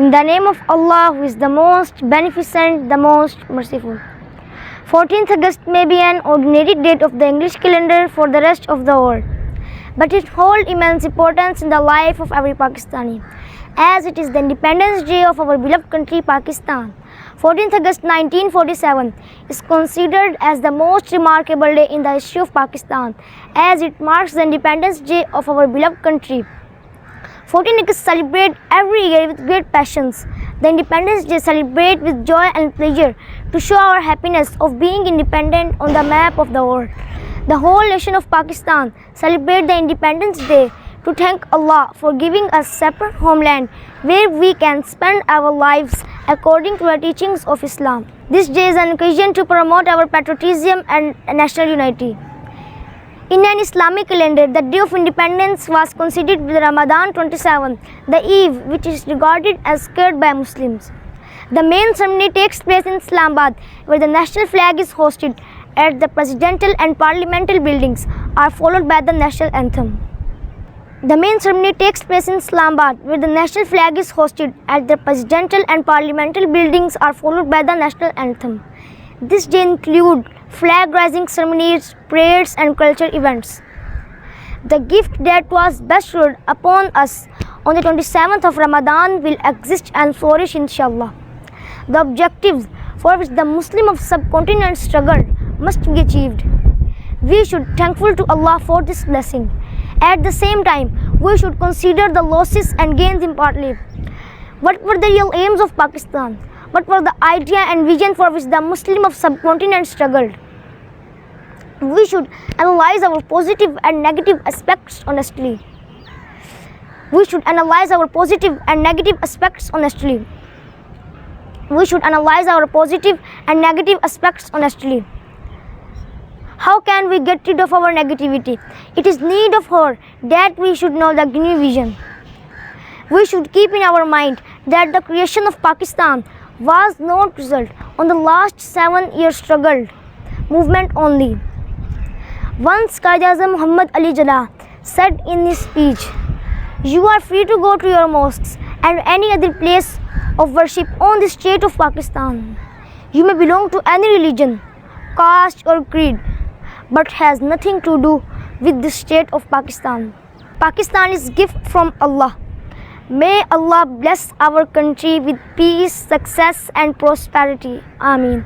In the name of Allah, who is the most beneficent, the most merciful. 14th August may be an ordinary date of the English calendar for the rest of the world, but it holds immense importance in the life of every Pakistani, as it is the Independence Day of our beloved country, Pakistan. 14th August 1947 is considered as the most remarkable day in the history of Pakistan, as it marks the Independence Day of our beloved country. 14 August celebrate every year with great passions. The Independence Day celebrate with joy and pleasure to show our happiness of being independent on the map of the world. The whole nation of Pakistan celebrate the Independence Day to thank Allah for giving us separate homeland where we can spend our lives according to the teachings of Islam. This day is an occasion to promote our patriotism and national unity. In an Islamic calendar, the Day of Independence was considered with Ramadan 27, the eve which is regarded as sacred by Muslims. The main ceremony takes place in Islamabad, where the national flag is hosted at the presidential and parliamentary buildings are followed by the national anthem. The main ceremony takes place in Islamabad, where the national flag is hosted at the presidential and parliamentary buildings are followed by the national anthem. This day includes flag raising ceremonies, prayers and cultural events. The gift that was bestowed upon us on the 27th of Ramadan will exist and flourish inshallah. The objectives for which the Muslim of subcontinent struggled must be achieved. We should be thankful to Allah for this blessing. At the same time, we should consider the losses and gains impartially. What were the real aims of Pakistan? What were the idea and vision for which the Muslim of subcontinent struggled? We should analyze our positive and negative aspects honestly. We should analyze our positive and negative aspects honestly. We should analyze our positive and negative aspects honestly. How can we get rid of our negativity? It is need of her that we should know the new vision. We should keep in our mind that the creation of Pakistan was not result on the last 7-year struggle movement only. Once Qaid-e-Azam Muhammad Ali Jinnah said in his speech, "You are free to go to your mosques and any other place of worship on the state of Pakistan. You may belong to any religion, caste or creed, but has nothing to do with the state of Pakistan. Pakistan is gift from Allah. May Allah bless our country with peace, success and prosperity. Ameen."